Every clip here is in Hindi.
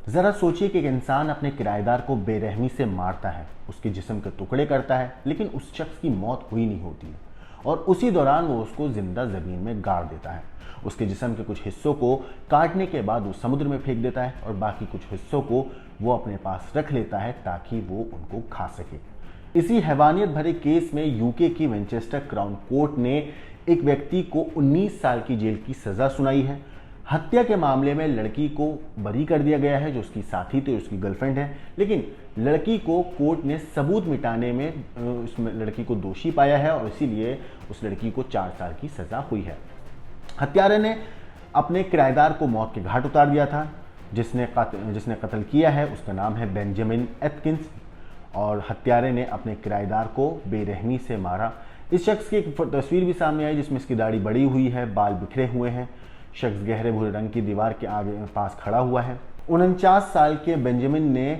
ज़रा सोचिए कि एक इंसान अपने किराएदार को बेरहमी से मारता है, उसके जिस्म के टुकड़े करता है, लेकिन उस शख्स की मौत हुई नहीं होती है और उसी दौरान वो उसको जिंदा ज़मीन में गाड़ देता है। उसके जिस्म के कुछ हिस्सों को काटने के बाद वो समुद्र में फेंक देता है और बाकी कुछ हिस्सों को वो अपने पास रख लेता है ताकि वो उनको खा सके। इसी हैवानियत भरे केस में यूके की विंचेस्टर क्राउन कोर्ट ने एक व्यक्ति को 19 साल की जेल की सज़ा सुनाई है। हत्या के मामले में लड़की को बरी कर दिया गया है जो उसकी साथी थी, उसकी गर्लफ्रेंड है, लेकिन लड़की को कोर्ट ने सबूत मिटाने में उस लड़की को दोषी पाया है और इसीलिए उस लड़की को 4 साल की सज़ा हुई है। हत्यारे ने अपने किराएदार को मौत के घाट उतार दिया था। जिसने कत्ल किया है उसका नाम है बेंजामिन एटकिंस और हत्यारे ने अपने किराएदार को बेरहमी से मारा। इस शख्स की एक तस्वीर भी सामने आई जिसमें इसकी दाढ़ी बड़ी हुई है, बाल बिखरे हुए हैं। शख्स गहरे भूरे रंग की दीवार के आगे पास खड़ा हुआ है। 49 साल के बेंजामिन ने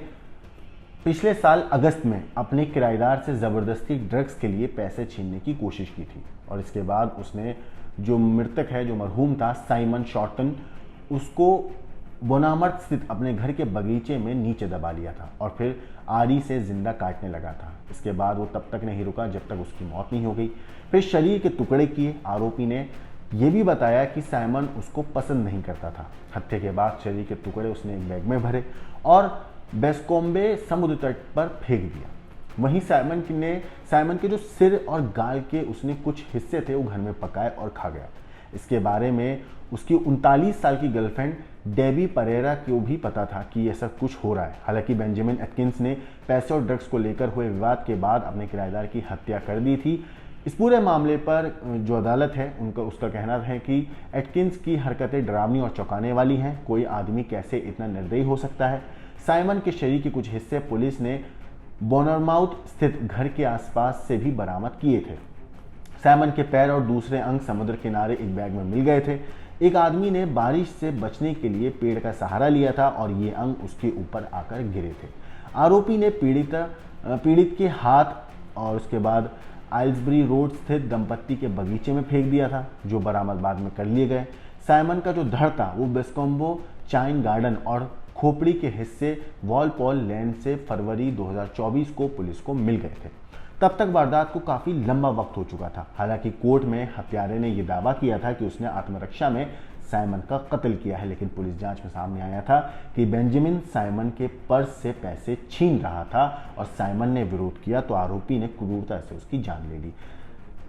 पिछले साल अगस्त में अपने किराएदार से ज़बरदस्ती ड्रग्स के लिए पैसे छीनने की कोशिश की थी और इसके बाद उसने जो मृतक है, जो मरहूम था साइमन शॉर्टन, उसको बोनामर्थ स्थित अपने घर के बगीचे में नीचे दबा लिया था और फिर आरी से जिंदा काटने लगा था। इसके बाद वो तब तक नहीं रुका जब तक उसकी मौत नहीं हो गई। फिर शरीर के टुकड़े किए। आरोपी ने यह भी बताया कि साइमन उसको पसंद नहीं करता था। हत्या के बाद शरीर के टुकड़े उसने एक बैग में भरे और बेस्कोम्बे समुद्र तट पर फेंक दिया। वहीं साइमन के जो सिर और गाल के उसने कुछ हिस्से थे वो घर में पकाए और खा गया। इसके बारे में उसकी 39 साल की गर्लफ्रेंड डेबी परेरा को भी पता था कि ऐसा कुछ हो रहा है। हालांकि बेंजामिन एटकिंस ने पैसे और ड्रग्स को लेकर हुए विवाद के बाद अपने किराएदार की हत्या कर दी थी। इस पूरे मामले पर जो अदालत है उसका कहना है कि एटकिंस की हरकतें डरावनी और चौंकाने वाली हैं। कोई आदमी कैसे इतना निर्दयी हो सकता है। साइमन के शरीर के कुछ हिस्से पुलिस ने बोनरमाउथ स्थित घर के आसपास से भी बरामद किए थे। साइमन के पैर और दूसरे अंग समुद्र किनारे एक बैग में मिल गए थे। एक आदमी ने बारिश से बचने के लिए पेड़ का सहारा लिया था और ये अंग उसके ऊपर आकर गिरे थे। आरोपी ने पीड़ित के हाथ और उसके बाद आइल्सबरी रोड स्थित दंपत्ति के बगीचे में फेंक दिया था, जो बरामद बाद में कर लिए गए। साइमन का जो धड़ था वो बेस्कोम्बो चाइन गार्डन और खोपड़ी के हिस्से वॉलपॉल लैंड से फरवरी 2024 को पुलिस को मिल गए थे। तब तक वारदात को काफ़ी लंबा वक्त हो चुका था। हालांकि कोर्ट में हत्यारे ने यह दावा किया था कि उसने आत्मरक्षा में साइमन का कत्ल किया है, लेकिन पुलिस जांच में सामने आया था कि बेंजामिन साइमन के पर्स से पैसे छीन रहा था और साइमन ने विरोध किया तो आरोपी ने क्रूरता से उसकी जान ले ली।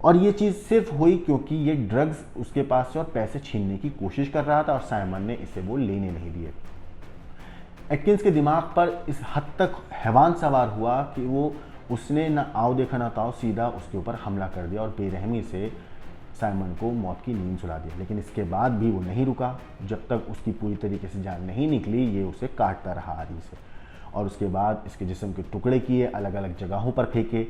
और ये चीज़ सिर्फ हुई क्योंकि ये ड्रग्स उसके पास से और पैसे छीनने की कोशिश कर रहा था और साइमन ने इसे वो लेने नहीं दिए। एटकिंस के दिमाग पर इस हद तक हैवान सवार हुआ कि उसने ना आओ देखा ना ताओ सीधा उसके ऊपर हमला कर दिया और बेरहमी से साइमन को मौत की नींद सुला दिया। लेकिन इसके बाद भी वो नहीं रुका। जब तक उसकी पूरी तरीके से जान नहीं निकली ये उसे काटता रहा आरी से और उसके बाद इसके जिस्म के टुकड़े किए, अलग अलग जगहों पर फेंके,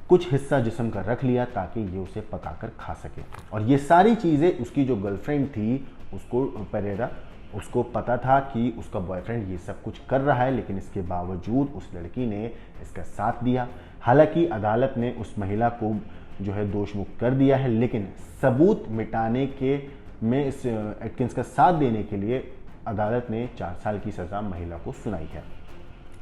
कुछ हिस्सा जिस्म का रख लिया ताकि ये उसे पकाकर खा सके। और ये सारी चीज़ें उसकी जो गर्लफ्रेंड थी उसको परेरा उसको पता था कि उसका बॉयफ्रेंड ये सब कुछ कर रहा है, लेकिन इसके बावजूद उस लड़की ने इसका साथ दिया। हालांकि अदालत ने उस महिला को जो है दोष मुक्त कर दिया है, लेकिन सबूत मिटाने के में इस एटकिंस का साथ देने के लिए अदालत ने 4 साल की सज़ा महिला को सुनाई है।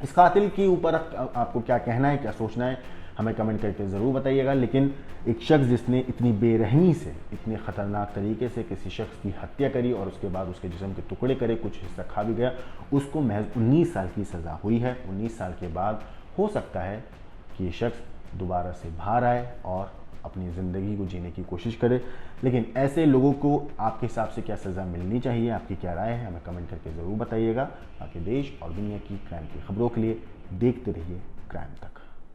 इस कातिल के ऊपर आपको क्या कहना है, क्या सोचना है, हमें कमेंट करके ज़रूर बताइएगा। लेकिन एक शख्स जिसने इतनी बेरहमी से, इतने ख़तरनाक तरीके से किसी शख्स की हत्या करी और उसके बाद उसके जिस्म के टुकड़े करे, कुछ हिस्सा खा भी गया, उसको महज 19 साल की सज़ा हुई है। 19 साल के बाद हो सकता है कि ये शख्स दोबारा से बाहर आए और अपनी ज़िंदगी को जीने की कोशिश करे। लेकिन ऐसे लोगों को आपके हिसाब से क्या सज़ा मिलनी चाहिए, आपकी क्या राय है, हमें कमेंट करके ज़रूर बताइएगा। बाकी देश और दुनिया की क्राइम की खबरों के लिए देखते रहिए क्राइम तक।